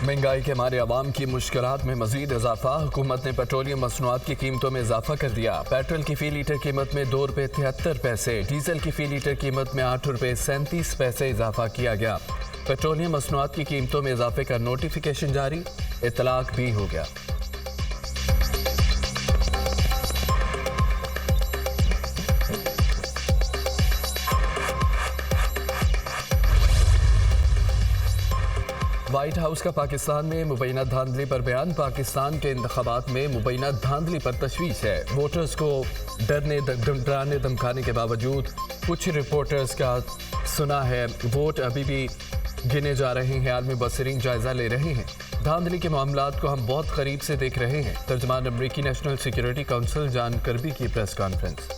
महंगाई के मारे आवाम की मुश्किलात में मजीद इजाफा। हुकूमत ने पेट्रोलियम मसनूआत की कीमतों में इजाफा कर दिया। पेट्रोल की फी लीटर कीमत में ₹2.73, डीजल की फी लीटर कीमत में ₹8.37 इजाफा किया गया। पेट्रोलियम मसनूआत की कीमतों में इजाफे का नोटिफिकेशन जारी, इतलाक भी हो गया। व्हाइट हाउस का पाकिस्तान में मुबैना धांधली पर बयान। पाकिस्तान के इंतखाबात में मुबैना धांधली पर तशवीश है। वोटर्स को डराने धमकाने के बावजूद कुछ रिपोर्टर्स का सुना है वोट अभी भी गिने जा रहे हैं। आलमी बसरीन जायजा ले रहे हैं। धांधली के मामलात को हम बहुत करीब से देख रहे हैं। तर्जमान अमरीकी national security council John Kirby की प्रेस कॉन्फ्रेंस।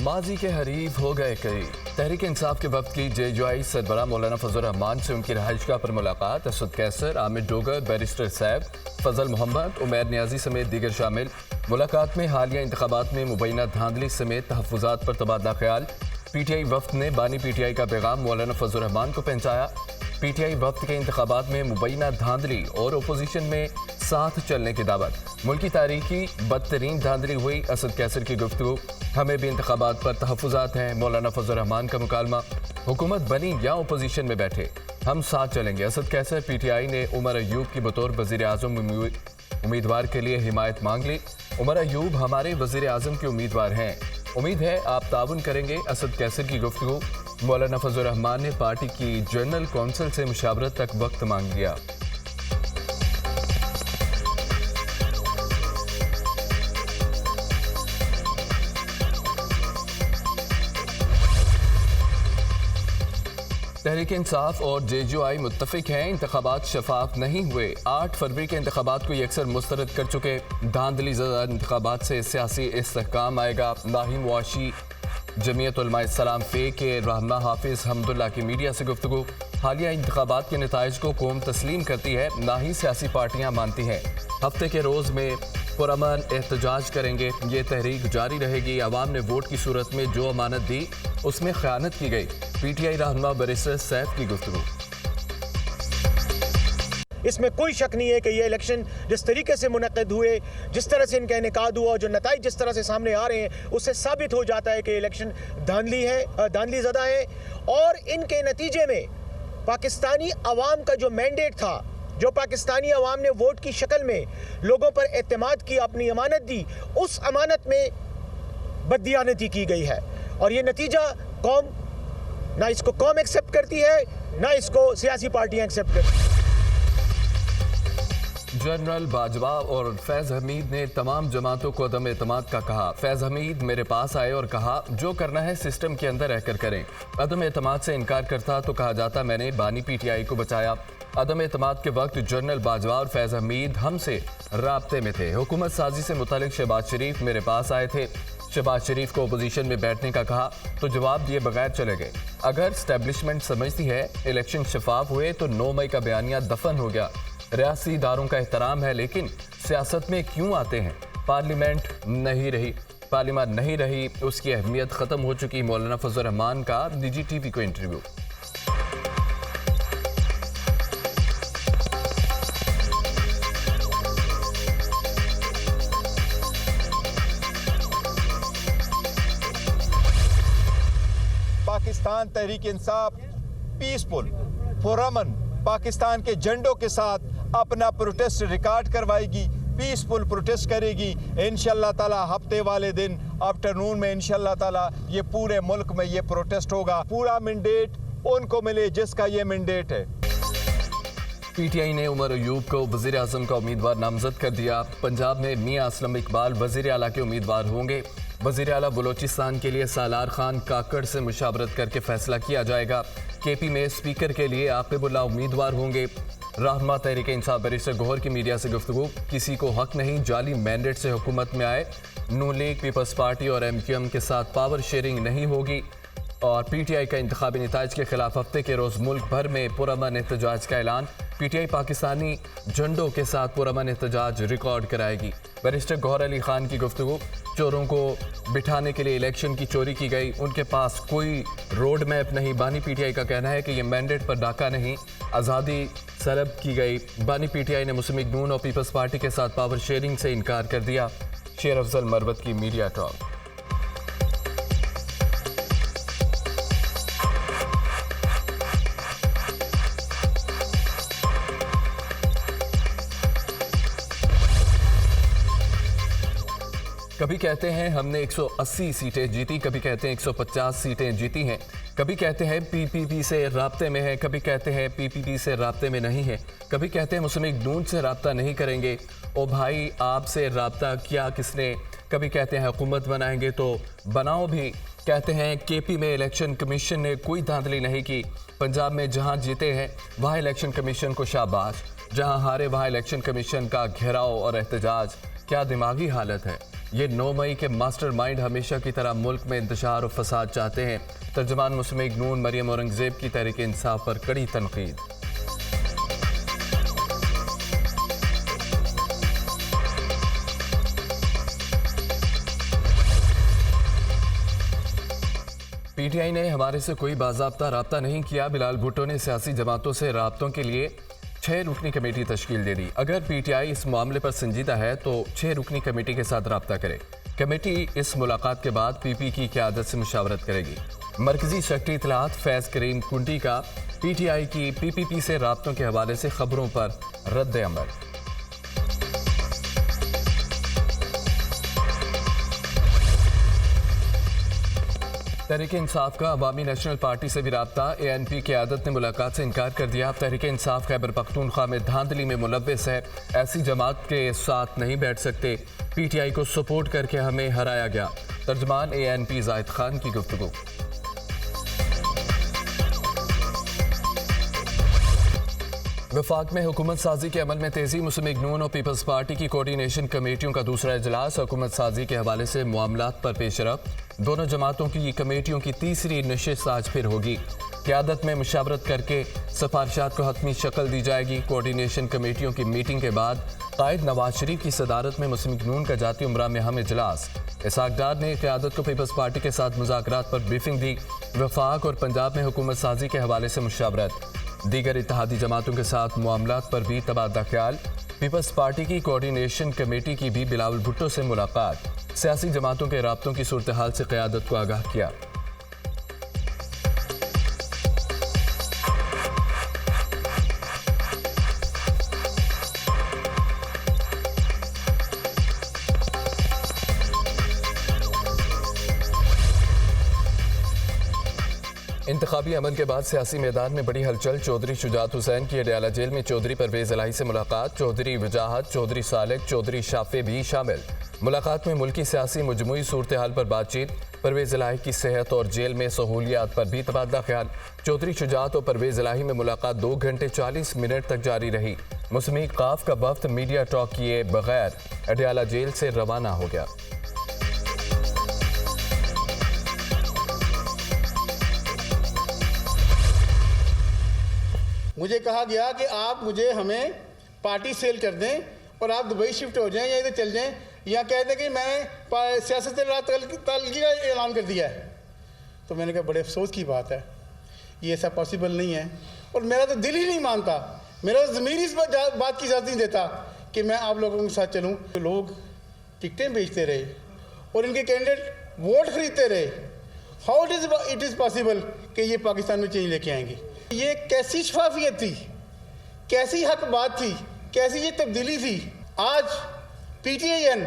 माजी के हरीफ हो गए कई। तहरीक इंसाफ के वक्त की JUI सरबराह मौलाना फजल रहमान से उनकी रहायशगाह पर मुलाकात। असद कैसर, आमिर डोगर, बैरिस्टर सैफ, फजल मोहम्मद, उमैर नियाजी समेत दीगर शामिल। मुलाकात में हालिया इंतखाबात में मुबैना धांधली समेत तहफ़्फ़ुज़ात पर तबादला ख्याल। PTI वफ्द ने बानी PTI का पैगाम मौलाना फजल रहमान को पहुंचाया। PTI वफ्द के इंतखाबात में मुबैना धांधली और अपोजिशन में साथ चलने की दावत। मुल्की तारीखी बदतरीन धांधली हुई। असद कैसर की गुफ्तगू। हमें भी इंतखाबात पर तहफ़्फ़ुज़ात हैं। मौलाना फजल रहमान का मुकालमा। हुकूमत बनी या अपोजिशन में बैठे हम साथ चलेंगे। असद कैसर। PTI ने उमर अयूब की बतौर वज़ीर आज़म उम्मीदवार के लिए हिमायत मांग ली। उमर अयूब हमारे वज़ीर आज़म के उम्मीदवार हैं, उम्मीद है आप ताउन करेंगे। असद कैसर की गुफ्तगू। मौलाना फजल रहमान ने पार्टी की जनरल कौंसिल से मुशावरत तक वक्त मांग लिया। तहरीक इंसाफ और JUI मुत्तफिक हैं। इंतखाबात शफाफ नहीं हुए। 8 फरवरी के इंतखाबात को यकसर मुस्तरद कर चुके। धांधली ज़दा इंतखाबात से सियासी इस्तेहकाम आएगा। नाहिम वाशी जमीयत उलमा इस्लाम फ़े के रहनुमा हाफिज़ हमदुल्ला की मीडिया से गुफ्तगू। हालिया इंतखाबात के नताइज को कौम तस्लीम करती है, ना ही सियासी पार्टियाँ मानती हैं। हफ्ते के रोज़ में पुरअमन एहतजाज करेंगे। ये तहरीक जारी रहेगी। अवाम ने वोट की सूरत में जो अमानत दी उसमें खयानत की गई। PTI रहनुमा बैरिस्टर सैफ की गुफ्तगू। इसमें कोई शक नहीं है कि ये इलेक्शन जिस तरीके से मुनक़िद हुए, जिस तरह से इनका इनेकाद हुआ, जो नताइज जिस तरह से सामने आ रहे हैं, उससे साबित हो जाता है कि इलेक्शन धांधली है, धांधली ज़दा है। और इनके नतीजे में पाकिस्तानी अवाम का जो मैंडेट था, जो पाकिस्तानी अवाम ने वोट की शक्ल में लोगों पर एतमाद की, अपनी अमानत दी, उस अमानत में बददियानती की गई है। और ये नतीजा कौम ना इसको कौम एक्सेप्ट करती है, ना इसको सियासी पार्टियां एक्सेप्ट करती हैं। जनरल बाजवा और फैज़ हमीद ने तमाम जमातों को अदम एतमाद का कहा। फैज़ हमीद मेरे पास आए और कहा जो करना है सिस्टम के अंदर रहकर करें। अदम एतमाद से इनकार करता तो कहा जाता मैंने बानी PTI को बचाया। अदम एतमाद के वक्त जनरल बाजवा और फैज़ हमीद हमसे राब्ते में थे। हुकूमत साजी से मुतालिक शहबाज शरीफ मेरे पास आए थे। शहबाज शरीफ को अपोजिशन में बैठने का कहा तो जवाब दिए बगैर चले गए। अगर स्टैब्लिशमेंट समझती है इलेक्शन शफाफ हुए तो 9 मई का बयानिया दफन हो गया। रियासी इदारों का एहतराम है, लेकिन सियासत में क्यों आते हैं? पार्लियामेंट नहीं रही, उसकी अहमियत ख़त्म हो चुकी। मौलाना फजल रहमान का निजी TV को इंटरव्यू। पाकिस्तान तहरीक इंसाफ पीसफुल पुरअमन पाकिस्तान के झंडों के साथ अपना प्रोटेस्ट रिकॉर्ड करवाएगी, पीसफुल प्रोटेस्ट करेगी। इंशाअल्लाह ताला हफ्ते वाले दिन आफ्टरनून में इंशाअल्लाह ताला ये पूरे मुल्क में ये प्रोटेस्ट होगा। पूरा मैंडेट उनको मिले जिसका ये मैंडेट है। PTI ने उमर अयूब को वज़ीर आज़म का उम्मीदवार नामजद कर दिया। पंजाब में मियां असलम इकबाल वज़ीर आला के उम्मीदवार होंगे। वज़ीर आला बलोचिस्तान के लिए सालार खान काकड़ से मुशावरत करके फैसला किया जाएगा। KP में स्पीकर के लिए आकिबुल्लाह उम्मीदवार होंगे। रहनुमा तहरीक इंसाफ बैरिस्टर गौहर की मीडिया से गुफ्तगू। किसी को हक नहीं जाली मैंडेट से हुकूमत में आए। नून लीग, पीपल्स पार्टी और MQM के साथ पावर शेयरिंग नहीं होगी। और PTI का इंतखाबी नताइज के खिलाफ हफ्ते के रोज़ मुल्क भर में पुरअमन एहतजाज का ऐलान। पीटीआई पाकिस्तानी झंडों के साथ पुरअमन एहतजाज रिकॉर्ड कराएगी। बैरिस्टर गौहर अली खान की गुफ्तगू, चोरों को बिठाने के लिए इलेक्शन की चोरी की गई, उनके पास कोई रोड मैप नहीं। बानी पीटीआई का कहना है कि ये मैंडेट पर डाका नहीं, आज़ादी सलब की गई। बानी पीटीआई ने मुस्लिम लीग नून और पीपल्स पार्टी के साथ पावर शेयरिंग से इनकार कर दिया। शेर अफजल मरवत की मीडिया टॉक। कभी कहते हैं हमने 180 सीटें जीती, कभी कहते हैं 150 सीटें जीती हैं, कभी कहते हैं पीपीपी से राब्ते में है, कभी कहते हैं पीपीपी से राब्ते में नहीं है, कभी कहते हैं मुस्लिम लीग नून से राब्ता नहीं करेंगे। ओ भाई, आपसे राब्ता किया किसने? कभी कहते हैं हुकूमत बनाएंगे तो बनाओ भी। कहते हैं केपी में इलेक्शन कमीशन ने कोई धांधली नहीं की। पंजाब में जहां जीते हैं वहां इलेक्शन कमीशन को शाबाश, जहां हारे वहां इलेक्शन कमीशन का घेराव और एहतजाज। क्या दिमागी हालत है। ये 9 मई के मास्टरमाइंड हमेशा की तरह मुल्क में इंतशार और फसाद चाहते हैं। तर्जुमान मुस्लिम लीग नून मरियम औरंगजेब की तहरीक इंसाफ पर कड़ी तनकीद। पीटीआई ने हमारे से कोई बाज़ाब्ता राब्ता नहीं किया। बिलाल भुट्टो ने सियासी जमातों से राब्तों के लिए 6 रुकनी कमेटी तश्कील दे दी। अगर पीटीआई इस मामले पर संजीदा है तो 6 रुकनी कमेटी के साथ राब्ता करे। कमेटी इस मुलाकात के बाद पीपी की क़यादत से मुशावरत करेगी। मरकजी सेक्रेटरी इत्तलात फैज़ करीम कुंटी का पीटीआई की पीपीपी से राब्तों के हवाले से खबरों पर रद्द अमल। तहरीक इंसाफ का अवामी नेशनल पार्टी से भी राब्ता। ANP की आदत ने मुलाकात से इनकार कर दिया। तहरीक इंसाफ खैबर पख्तूनख्वा में धांधली में मुलव्वस है, ऐसी जमात के साथ नहीं बैठ सकते। पीटीआई को सपोर्ट करके हमें हराया गया। तर्जुमान ANP जाहिद खान की गुफ्तगू। वफाक में हुकूमत साजी के अमल में तेजी। मुस्लिम लीग नून और पीपल्स पार्टी की कोऑर्डिनेशन कमेटियों का दूसरा इजलास। हुकूमत साजी के हवाले से मामलात पर पेशरफ। दोनों जमातों की कमेटियों की तीसरी नशिस्त आज फिर होगी। क़यादत में मुशावरत करके सिफारिशात को हतमी शक्ल दी जाएगी। कोऑर्डिनेशन कमेटियों की मीटिंग के बाद कायद नवाज शरीफ की सदारत में मुस्लिम लीग नून का जाती उमरा में अहम इजलास। इसहाक डार ने क़यादत को पीपल्स पार्टी के साथ मुज़ाकरात पर ब्रीफिंग दी। वफाक और पंजाब में हुकूमत साजी के हवाले से मुशावरत। दीगर इत्तेहादी जमातों के साथ मामलात पर भी तबादला ख्याल। पीपल्स पार्टी की कोऑर्डिनेशन कमेटी की भी बिलावल भुट्टो से मुलाकात। सियासी जमातों के राब्तों की सूरत हाल से क़यादत को आगाह किया। इंतखाबी अमल के बाद सियासी मैदान में बड़ी हलचल। चौधरी शुजात हुसैन की अडयाला जेल में चौधरी परवेज इलाही से मुलाकात। चौधरी वजाहत, चौधरी सालिक, चौधरी शाफे भी शामिल। मुलाकात में मुल्की सियासी मजमूई सूरत हाल पर बातचीत। परवेज इलाही की सेहत और जेल में सहूलियात पर भी तबादला ख्याल। चौधरी शुजात और परवेज इलाही में मुलाकात 2 घंटे 40 मिनट तक जारी रही। मुस्लिम लीग काफ का वफ्द मीडिया टॉक किए बगैर अडयाला जेल से रवाना हो गया। मुझे कहा गया कि आप हमें पार्टी सेल कर दें और आप दुबई शिफ्ट हो जाएं या इधर चल जाएं, या कह दें कि मैं सियासत तलगी का ऐलान कर दिया है। तो मैंने कहा बड़े अफसोस की बात है, ये ऐसा पॉसिबल नहीं है। और मेरा तो दिल ही नहीं मानता, मेरा तो ज़मीर इस बात की इजाज़त नहीं देता कि मैं आप लोगों के साथ चलूँ। तो लोग टिकटें बेचते रहे और इनके कैंडिडेट वोट खरीदते रहे। हाउ इट इज़ पॉसिबल कि ये पाकिस्तान में चेंज लेके आएंगे? ये कैसी शफाफियत थी, कैसी हक बात थी, कैसी ये तब्दीली थी। आज PTIN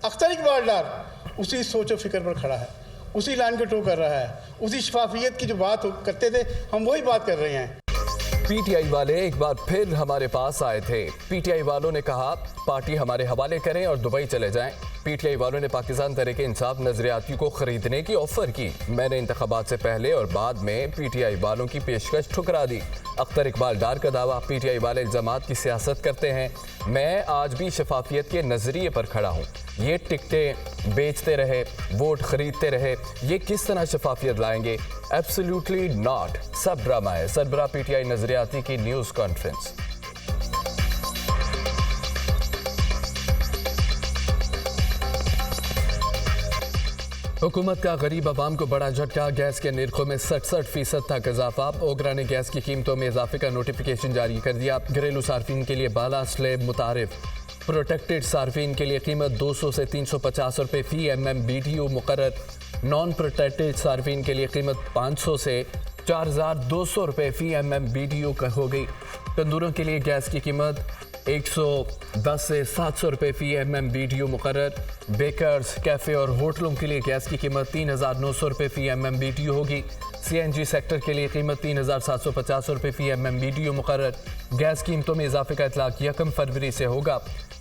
अख्तर इकबाल डार उसी सोच और फिक्र पर खड़ा है, उसी लाइन को टो कर रहा है, उसी शफाफियत की जो बात करते थे हम वही बात कर रहे हैं। पीटीआई वाले एक बार फिर हमारे पास आए थे। पीटीआई वालों ने कहा पार्टी हमारे हवाले करें और दुबई चले जाएं। पीटीआई वालों ने पाकिस्तान तहरीक इंसाफ नजरियाती को खरीदने की ऑफर की। मैंने इंतखाबात से पहले और बाद में पीटीआई वालों की पेशकश ठुकरा दी। अख्तर इकबाल डार का दावा, पीटीआई वाले इल्जामात की सियासत करते हैं। मैं आज भी शफाफियत के नजरिए पर खड़ा हूँ। ये टिकटें बेचते रहे, वोट खरीदते रहे, ये किस तरह शफाफियत लाएंगे? Absolutely not. सब ड्रामा है। सरबराह पीटीआई नजरियाती की न्यूज़ कॉन्फ्रेंस। हुकूमत का गरीब आवाम को बड़ा झटका, गैस के निर्खों में 67% तक इजाफा। ओगरा ने गैस की कीमतों में इजाफे का नोटिफिकेशन जारी कर दिया। घरेलू सार्फिन के लिए बाला स्लेब मुतारिफ, प्रोटेक्टेड सार्फिन के लिए कीमत 200 से 350 रुपये फी MMBTU मुकर्रर। नॉन प्रोटेक्टेड सार्फिन के लिए कीमत 500 से 4200 रुपये फी MMBTU का हो गई। तंदूरों के लिए गैस की कीमत 110 से 700 रुपये फी MMBTU मुकर्रर। बेकर्स, कैफ़े और होटलों के लिए गैस की कीमत 3900 रुपये फी MMBTU होगी। CNG सेक्टर के लिए कीमत 3750 रुपये फी MMBTU मुकर्रर। गैस कीमतों में इजाफे का इतलाक 1 फरवरी से होगा।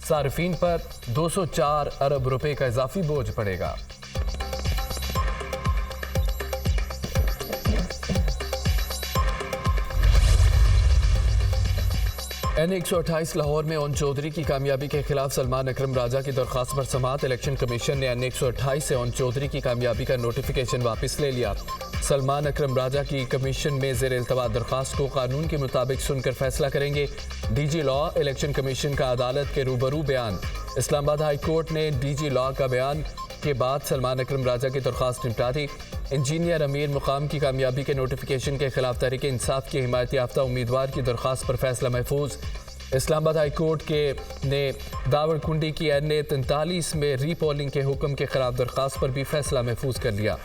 सार्फिन पर 204 अरब रुपये का इजाफी बोझ पड़ेगा। N128 लाहौर में ओन चौधरी की कामयाबी के खिलाफ सलमान अकरम राजा की दरख्वास्त पर समाअत। इलेक्शन कमीशन ने N128 से ओन चौधरी की कामयाबी का नोटिफिकेशन वापस ले लिया। सलमान अकरम राजा की कमीशन में ज़ेर इल्तवा दरख्वास्त को कानून के मुताबिक सुनकर फैसला करेंगे। DG लॉ इलेक्शन कमीशन का अदालत के रूबरू बयान। इस्लामाबाद हाई कोर्ट ने DG लॉ का बयान के बाद सलमान अकरम राजा की दरख्वास्त निपटा दी। इंजीनियर अमीर मुकाम की कामयाबी के नोटिफिकेशन के खिलाफ तहरीक इंसाफ की हिमायत याफ्ता उम्मीदवार की दरख्वास्त पर फैसला महफूज। इस्लामाबाद हाई कोर्ट ने दावड़कुंडी की NA 43 में री पोलिंग के हुक्म के खिलाफ दरख्वास्त पर भी फैसला महफूज कर लिया।